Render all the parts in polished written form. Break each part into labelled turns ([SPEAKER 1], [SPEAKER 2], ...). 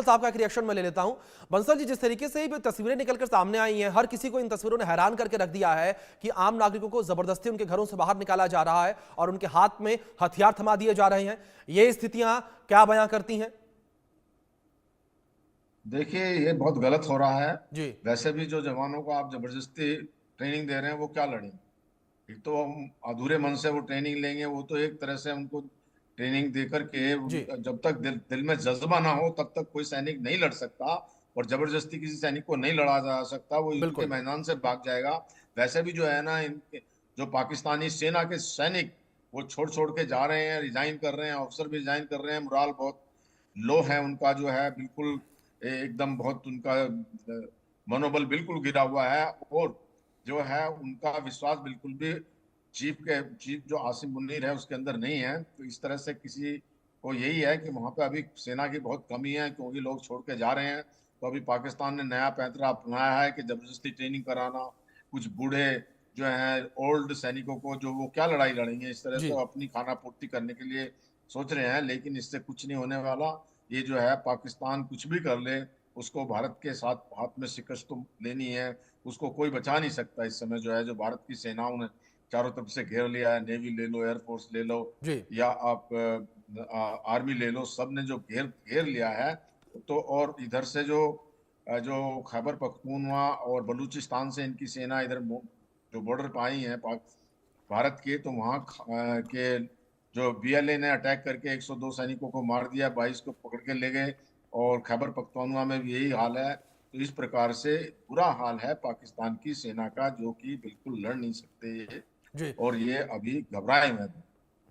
[SPEAKER 1] साहब का एक रिएक्शन मैं ले लेता हूं। बंसल जी, जिस तरीके से ये तस्वीरें निकलकर सामने आई हैं, हर किसी को इन तस्वीरों ने हैरान करके रख दिया है कि आम नागरिकों को जबरदस्ती उनके घरों से बाहर निकाला जा रहा है और उनके हाथ में हथियार थमा दिए जा रहे हैं। ये स्थितियां क्या बयां करती हैं?
[SPEAKER 2] देखिए, ये बहुत गलत हो रहा है।
[SPEAKER 1] जी।
[SPEAKER 2] वैसे भी जो जवानों को आप जबरदस्ती ट्रेनिंग दे रहे हैं वो क्या लड़ेंगे? एक तो हम अधूरे मन से वो ट्रेनिंग लेंगे, वो तो एक तरह से उनको ट्रेनिंग दे करके
[SPEAKER 1] जी।
[SPEAKER 2] जब तक दिल में जज्बा ना हो तब तक कोई सैनिक नहीं लड़ सकता। और जबरदस्ती किसी सैनिक को नहीं लड़ा जा सकता, वो युद्ध के
[SPEAKER 1] बिल्कुल।
[SPEAKER 2] मैदान से भाग जाएगा। वैसे भी जो है ना, इनके जो पाकिस्तानी सेना के सैनिक वो छोड़ छोड़ के जा रहे हैं, रिजाइन कर रहे हैं, अफसर भी रिजाइन कर रहे हैं। मोराल बहुत लो है उनका, जो है बिल्कुल एकदम बहुत उनका मनोबल बिल्कुल गिरा हुआ है। और जो है उनका विश्वास बिल्कुल भी चीफ जो आसिम मुनीर है उसके अंदर नहीं है। तो इस तरह से किसी को यही है कि वहां पे अभी सेना की बहुत कमी है, क्योंकि लोग छोड़ के जा रहे हैं। तो अभी पाकिस्तान ने नया पैंतरा अपनाया है कि जबरदस्ती ट्रेनिंग कराना। कुछ बूढ़े जो हैं ओल्ड सैनिकों को, जो वो क्या लड़ाई लड़ेंगे, इस तरह
[SPEAKER 1] जी।
[SPEAKER 2] से अपनी खाना पूर्ति करने के लिए सोच रहे हैं। लेकिन इससे कुछ नहीं होने वाला। ये जो है पाकिस्तान कुछ भी कर ले, उसको भारत के साथ हाथ में शिकस्त तो लेनी है। उसको कोई बचा नहीं सकता। इस समय जो है, जो भारत की सेनाओं ने चारों तरफ से घेर लिया है, नेवी ले लो, एयरफोर्स ले लो,
[SPEAKER 1] जी।
[SPEAKER 2] या आप आर्मी ले लो, सब ने जो घेर घेर लिया है। तो और इधर से जो खैबर पख्तूनवा और बलूचिस्तान से इनकी सेना इधर जो बॉर्डर पर आई है भारत के, तो वहाँ के जो बीएलए ने अटैक करके 102 सैनिकों को मार दिया, 22 को पकड़ के ले गए। और खैबर पख्तूनवा में भी यही हाल है। तो इस प्रकार से बुरा हाल है पाकिस्तान की सेना का, जो कि बिल्कुल लड़ नहीं सकते ये।
[SPEAKER 1] जी।
[SPEAKER 2] और ये अभी घबराए हुए हैं।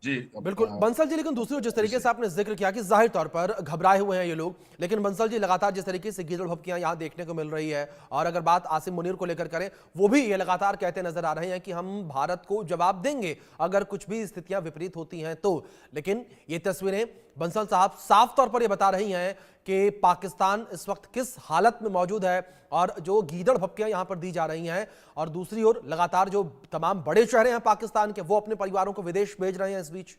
[SPEAKER 2] जी।
[SPEAKER 1] बिल्कुल बंसल जी, लेकिन दूसरी ओर जिस तरीके से
[SPEAKER 2] अभिषेक,
[SPEAKER 1] आपने जिक्र किया कि जाहिर तौर पर घबराए हुए हैं ये लोग, लेकिन बंसल जी लगातार जिस तरीके से गीदड़ भभकियां यहां देखने को मिल रही है, और अगर बात आसिम मुनीर को लेकर करें, वो भी ये लगातार कहते नजर आ रहे हैं कि हम भारत को जवाब देंगे अगर कुछ भी स्थितियां विपरीत होती हैं तो। लेकिन ये तस्वीरें बंसल साहब साफ तौर पर यह बता रही हैं कि पाकिस्तान इस वक्त किस हालत में मौजूद है और जो गीदड़ भपकियां यहां पर दी जा रही हैं, और दूसरी ओर लगातार जो तमाम बड़े शहर हैं पाकिस्तान के, वो अपने परिवारों को विदेश भेज रहे हैं इस बीच।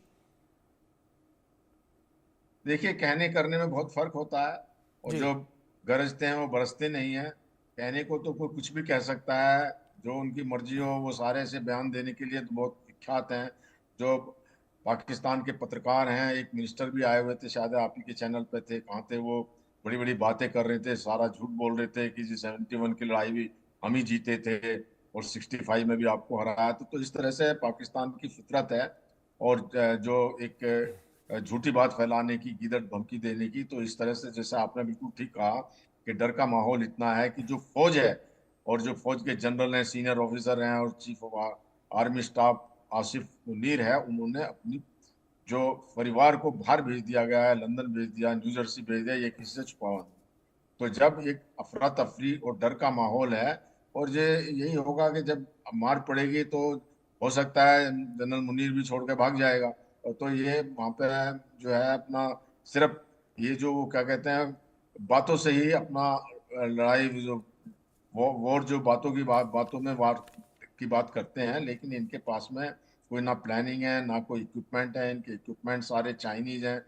[SPEAKER 2] देखिए, कहने करने में बहुत फर्क होता है। और
[SPEAKER 1] जी।
[SPEAKER 2] जो गरजते हैं वो बरसते नहीं है। कहने को तो कोई कुछ भी कह सकता है, जो उनकी मर्जी हो। वो सारे से बयान देने के लिए तो बहुत विख्यात हैं। जो पाकिस्तान के पत्रकार हैं, एक मिनिस्टर भी आए हुए थे, शायद आप ही के चैनल पे थे, कहाँ थे वो, बड़ी बड़ी बातें कर रहे थे, सारा झूठ बोल रहे थे कि जी 71 की लड़ाई भी हम ही जीते थे और 65 में भी आपको हराया। तो इस तरह से पाकिस्तान की फितरत है। और जो एक झूठी बात फैलाने की, गीदड़ धमकी देने की। तो इस तरह से, जैसे आपने बिल्कुल ठीक कहा, कि डर का माहौल इतना है कि जो फौज है और जो फौज के जनरल हैं, सीनियर ऑफिसर हैं, और chief of army staff Asif Munir है, उन्होंने अपनी जो परिवार को बाहर भेज दिया गया है, लंदन भेज दिया, न्यू जर्सी भेज दिया, ये किसी से छुपावा नहीं। तो जब एक अफरा तफरी और डर का माहौल है, और ये यही होगा कि जब मार पड़ेगी तो हो सकता है जनरल मुनीर भी छोड़ के भाग जाएगा। और तो ये वहां पे जो है अपना सिर्फ ये जो वो क्या कहते हैं, बातों से ही अपना लड़ाई जो वॉर जो बातों में वार की बात करते हैं। लेकिन इनके पास में कोई ना प्लानिंग है, ना कोई इक्विपमेंट है। इनके इक्विपमेंट सारे चाइनीज हैं।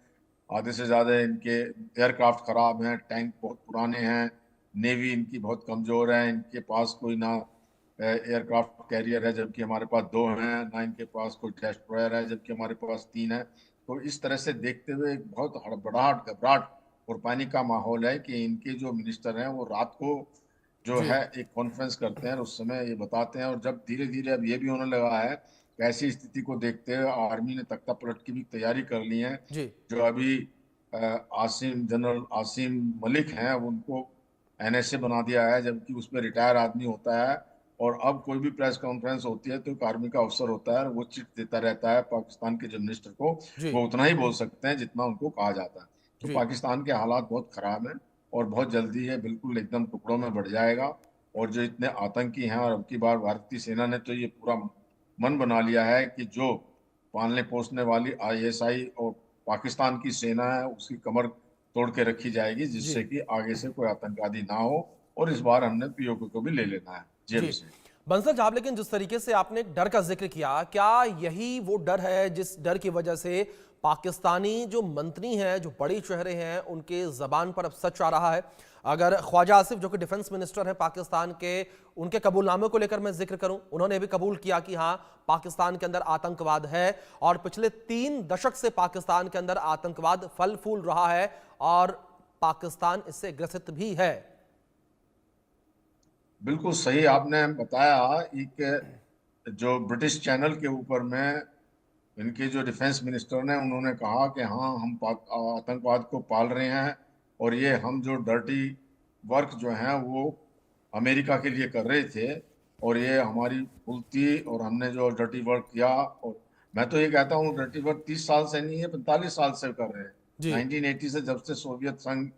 [SPEAKER 2] आधे से ज्यादा इनके एयरक्राफ्ट खराब हैं, टैंक बहुत पुराने हैं, नेवी इनकी बहुत कमजोर है। इनके पास कोई ना एयरक्राफ्ट कैरियर है, जबकि हमारे पास दो हैं, ना इनके पास कोई डेस्ट्रॉयर है, जबकि हमारे पास तीन है। तो इस तरह से देखते हुए एक बहुत हड़बड़ाहट, घबराहट और पैनिक का माहौल है कि इनके जो मिनिस्टर हैं वो रात को जो
[SPEAKER 1] जी।
[SPEAKER 2] है एक कॉन्फ्रेंस करते हैं और उस समय ये बताते हैं। और जब धीरे धीरे अब ये भी होने लगा है कि ऐसी स्थिति को देखते हुए आर्मी ने तख्ता पलट की भी तैयारी कर ली है।
[SPEAKER 1] जी।
[SPEAKER 2] जो अभी जनरल आसिम मलिक हैं, उनको एनएसए बना दिया है, जबकि उसमें रिटायर आदमी होता है। और अब कोई भी प्रेस कॉन्फ्रेंस होती है तो एक आर्मी का अफसर होता है और वो चिट देता रहता है पाकिस्तान के जो मिनिस्टर को।
[SPEAKER 1] जी।
[SPEAKER 2] वो उतना ही बोल सकते हैं जितना उनको कहा जाता है। तो
[SPEAKER 1] जी।
[SPEAKER 2] पाकिस्तान के हालात बहुत खराब हैं और बहुत जल्दी ये बिल्कुल एकदम टुकड़ों में बढ़ जाएगा। और जो इतने आतंकी हैं, और अब की बार भारतीय सेना ने तो ये पूरा मन बना लिया है कि जो पालने पोसने वाली आईएसआई और पाकिस्तान की सेना है उसकी कमर तोड़ के रखी जाएगी,
[SPEAKER 1] जी।
[SPEAKER 2] जिससे कि आगे से कोई आतंकवादी ना हो। और इस बार हमने पीओके को भी ले लेना है। जी
[SPEAKER 1] जी।
[SPEAKER 2] अभिषेक।
[SPEAKER 1] बंसल साहब, लेकिन जिस तरीके से आपने डर का जिक्र किया, क्या यही वो डर है जिस डर की वजह से पाकिस्तानी जो मंत्री हैं, जो बड़े चेहरे हैं, उनके जबान पर अब सच आ रहा है। अगर ख्वाजा आसिफ जो कि डिफेंस मिनिस्टर हैं पाकिस्तान के, उनके कबूलनामे को लेकर मैं जिक्र करूं, उन्होंने भी कबूल किया कि हाँ, पाकिस्तान के अंदर आतंकवाद है और पिछले 3 दशक से पाकिस्तान के अंदर आतंकवाद फल फूल रहा है और पाकिस्तान इससे ग्रसित भी है।
[SPEAKER 2] बिल्कुल सही आपने बताया। एक जो ब्रिटिश चैनल के ऊपर में इनके जो डिफेंस मिनिस्टर ने उन्होंने कहा कि हाँ, हम आतंकवाद को पाल रहे हैं और ये हम जो डर्टी वर्क जो है वो अमेरिका के लिए कर रहे थे और ये हमारी भूल थी और हमने जो डर्टी वर्क किया। और मैं तो ये कहता हूँ डर्टी वर्क 30 साल से नहीं है, 45 साल से कर रहे हैं।
[SPEAKER 1] जी।
[SPEAKER 2] 1980 से, जब से सोवियत संघ